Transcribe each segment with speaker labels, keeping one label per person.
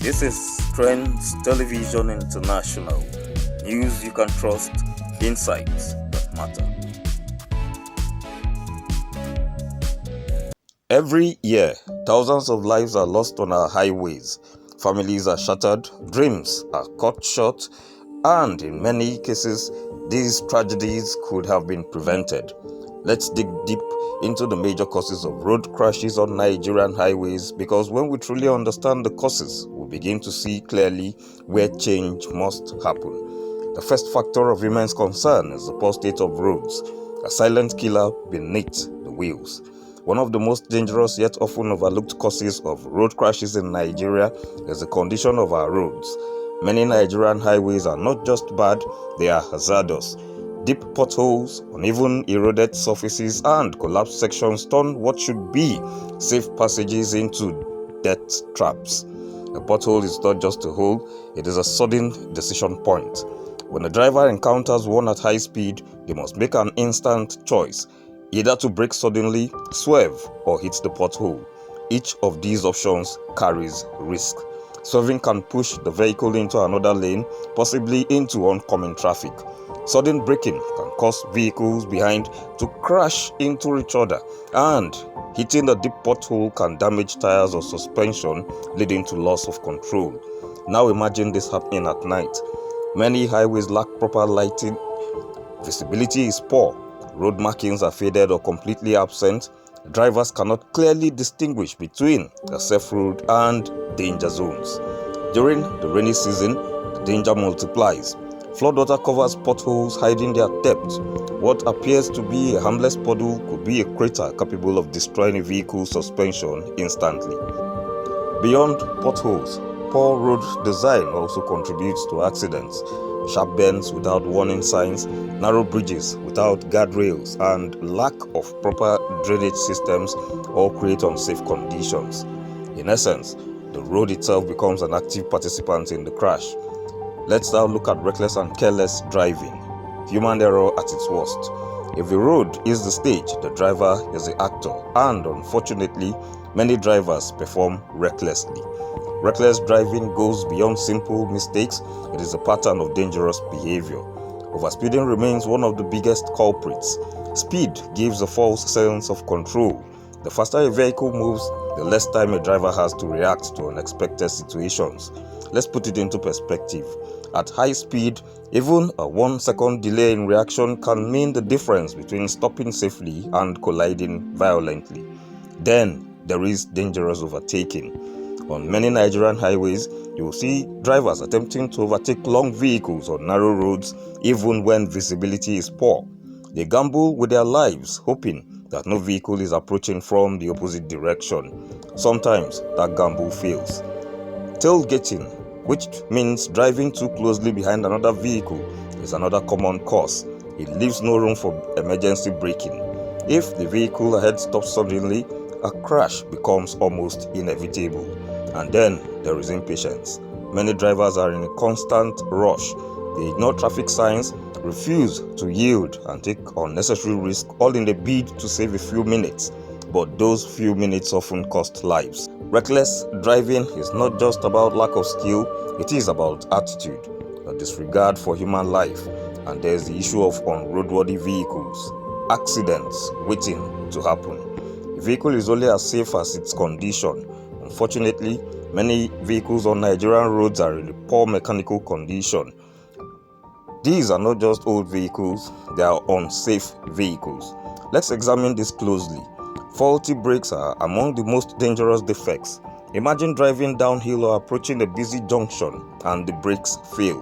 Speaker 1: This is Trends Television International. News you can trust, insights that matter. Every year, thousands of lives are lost on our highways. Families are shattered, dreams are cut short, and in many cases, these tragedies could have been prevented. Let's dig deep into the major causes of road crashes on Nigerian highways, because when we truly understand the causes, we begin to see clearly where change must happen. The first factor of immense concern is the poor state of roads, a silent killer beneath the wheels. One of the most dangerous yet often overlooked causes of road crashes in Nigeria is the condition of our roads. Many Nigerian highways are not just bad, they are hazardous. Deep potholes, uneven eroded surfaces, and collapsed sections turn what should be safe passages into death traps. A pothole is not just a hole, it is a sudden decision point. When a driver encounters one at high speed, they must make an instant choice, either to brake suddenly, swerve, or hit the pothole. Each of these options carries risk. Swerving can push the vehicle into another lane, possibly into oncoming traffic. Sudden braking can cause vehicles behind to crash into each other, and hitting a deep pothole can damage tires or suspension, leading to loss of control. Now imagine this happening at night. Many highways lack proper lighting, visibility is poor, road markings are faded or completely absent, drivers cannot clearly distinguish between a safe road and danger zones. During the rainy season, the danger multiplies. Floodwater covers potholes, hiding their depth. What appears to be a harmless puddle could be a crater capable of destroying a vehicle's suspension instantly. Beyond potholes, poor road design also contributes to accidents. Sharp bends without warning signs, narrow bridges without guardrails, and lack of proper drainage systems all create unsafe conditions. In essence, the road itself becomes an active participant in the crash. Let's now look at reckless and careless driving. Human error at its worst. If the road is the stage, the driver is the actor, and unfortunately, many drivers perform recklessly. Reckless driving goes beyond simple mistakes, it is a pattern of dangerous behavior. Overspeeding remains one of the biggest culprits. Speed gives a false sense of control. The faster a vehicle moves, the less time a driver has to react to unexpected situations. Let's put it into perspective. At high speed, even a 1-second delay in reaction can mean the difference between stopping safely and colliding violently. Then there is dangerous overtaking. On many Nigerian highways, you will see drivers attempting to overtake long vehicles on narrow roads even when visibility is poor. They gamble with their lives, hoping that no vehicle is approaching from the opposite direction. Sometimes that gamble fails. Tailgating, which means driving too closely behind another vehicle, is another common cause. It leaves no room for emergency braking. If the vehicle ahead stops suddenly, a crash becomes almost inevitable. And then there is impatience. Many drivers are in a constant rush. They ignore traffic signs, refuse to yield, and take unnecessary risks, all in the bid to save a few minutes. But those few minutes often cost lives. Reckless driving is not just about lack of skill, it is about attitude, a disregard for human life, and there's the issue of unroadworthy vehicles, accidents waiting to happen. A vehicle is only as safe as its condition. Unfortunately, many vehicles on Nigerian roads are in poor mechanical condition. These are not just old vehicles, they are unsafe vehicles. Let's examine this closely. Faulty brakes are among the most dangerous defects. Imagine driving downhill or approaching a busy junction and the brakes fail.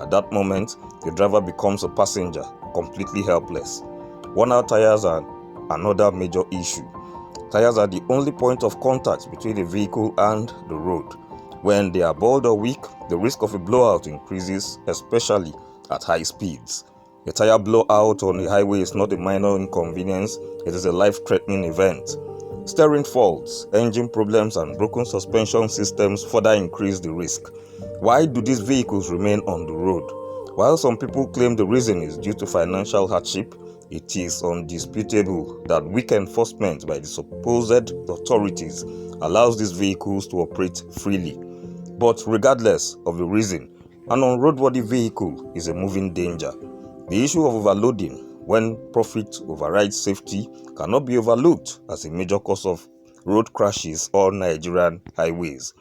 Speaker 1: At that moment, the driver becomes a passenger, completely helpless. Worn-out tires are another major issue. Tires are the only point of contact between the vehicle and the road. When they are bald or weak, the risk of a blowout increases, especially at high speeds. A tire blowout on a highway is not a minor inconvenience, it is a life-threatening event. Steering faults, engine problems, and broken suspension systems further increase the risk. Why do these vehicles remain on the road? While some people claim the reason is due to financial hardship, it is undisputable that weak enforcement by the supposed authorities allows these vehicles to operate freely. But regardless of the reason, an unroadworthy vehicle is a moving danger. The issue of overloading when profit overrides safety cannot be overlooked as a major cause of road crashes on Nigerian highways.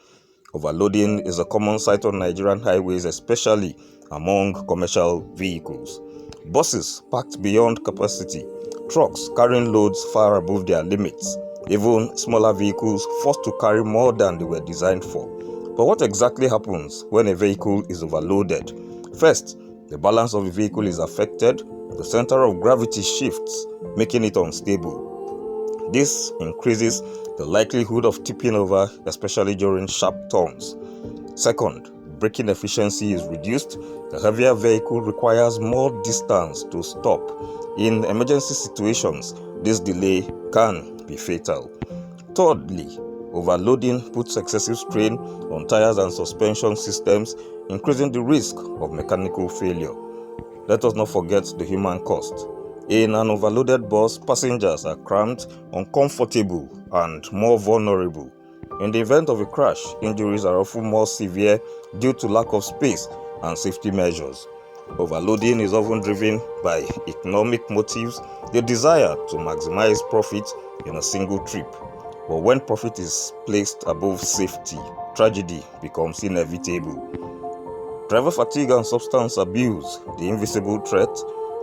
Speaker 1: Overloading is a common sight on Nigerian highways, especially among commercial vehicles. Buses parked beyond capacity, trucks carrying loads far above their limits, even smaller vehicles forced to carry more than they were designed for. But what exactly happens when a vehicle is overloaded? First, the balance of the vehicle is affected. The center of gravity shifts, making it unstable. This increases the likelihood of tipping over, especially during sharp turns. Second, braking efficiency is reduced. The heavier vehicle requires more distance to stop. In emergency situations, this delay can be fatal. Thirdly, overloading puts excessive strain on tires and suspension systems, increasing the risk of mechanical failure. Let us not forget the human cost. In an overloaded bus, passengers are cramped, uncomfortable, and more vulnerable. In the event of a crash, injuries are often more severe due to lack of space and safety measures. Overloading is often driven by economic motives, the desire to maximize profit in a single trip. But when profit is placed above safety, tragedy becomes inevitable. Driver fatigue and substance abuse, the invisible threat.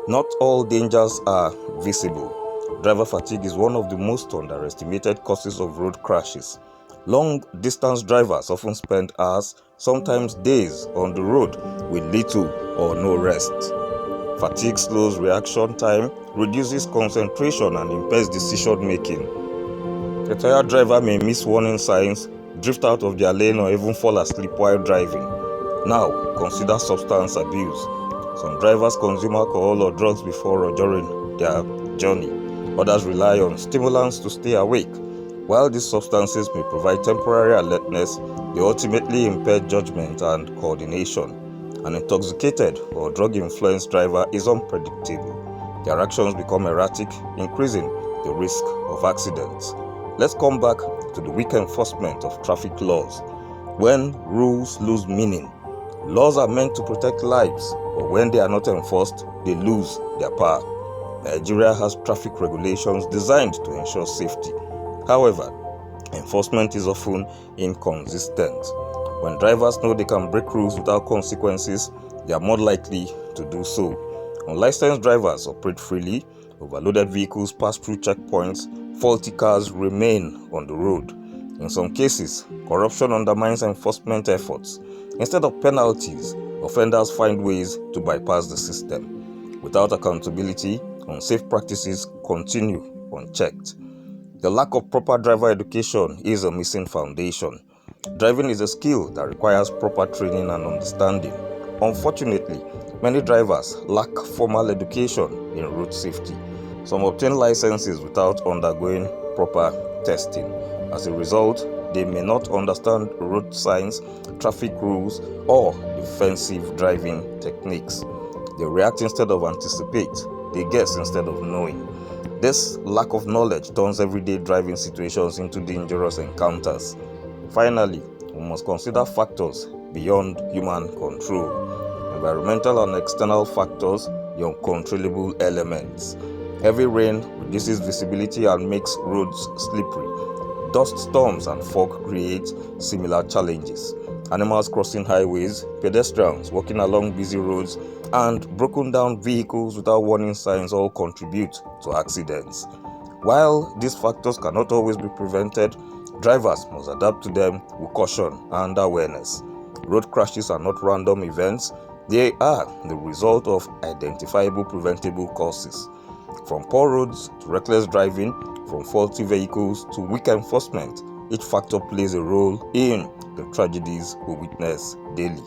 Speaker 1: Not all dangers are visible. Driver fatigue is one of the most underestimated causes of road crashes. Long-distance drivers often spend hours, sometimes days, on the road with little or no rest. Fatigue slows reaction time, reduces concentration, and impairs decision-making. A tired driver may miss warning signs, drift out of their lane, or even fall asleep while driving. Now, consider substance abuse. Some drivers consume alcohol or drugs before or during their journey. Others rely on stimulants to stay awake. While these substances may provide temporary alertness, they ultimately impair judgment and coordination. An intoxicated or drug-influenced driver is unpredictable. Their actions become erratic, increasing the risk of accidents. Let's come back to the weak enforcement of traffic laws. When rules lose meaning, laws are meant to protect lives, but when they are not enforced, they lose their power. Nigeria has traffic regulations designed to ensure safety. However, enforcement is often inconsistent. When drivers know they can break rules without consequences, they are more likely to do so. Unlicensed drivers operate freely, overloaded vehicles pass through checkpoints, faulty cars remain on the road. In some cases, corruption undermines enforcement efforts. Instead of penalties, offenders find ways to bypass the system. Without accountability, unsafe practices continue unchecked. The lack of proper driver education is a missing foundation. Driving is a skill that requires proper training and understanding. Unfortunately, many drivers lack formal education in road safety. Some obtain licenses without undergoing proper testing. As a result, they may not understand road signs, traffic rules, or defensive driving techniques. They react instead of anticipate. They guess instead of knowing. This lack of knowledge turns everyday driving situations into dangerous encounters. Finally, we must consider factors beyond human control. Environmental and external factors, the uncontrollable elements. Heavy rain reduces visibility and makes roads slippery. Dust storms and fog create similar challenges. Animals crossing highways, pedestrians walking along busy roads, and broken down vehicles without warning signs all contribute to accidents. While these factors cannot always be prevented, drivers must adapt to them with caution and awareness. Road crashes are not random events, they are the result of identifiable preventable causes. From poor roads to reckless driving, from faulty vehicles to weak enforcement, each factor plays a role in the tragedies we witness daily.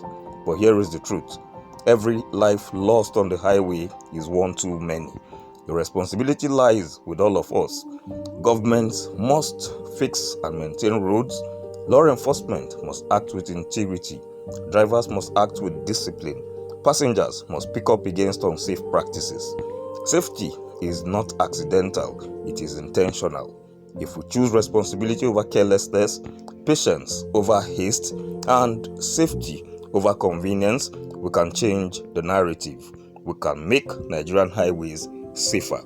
Speaker 1: But here is the truth. Every life lost on the highway is one too many. The responsibility lies with all of us. Governments must fix and maintain roads. Law enforcement must act with integrity. Drivers must act with discipline. Passengers must pick up against unsafe practices. Safety is not accidental, it is intentional. If we choose responsibility over carelessness, patience over haste, and safety over convenience, we can change the narrative. We can make Nigerian highways safer.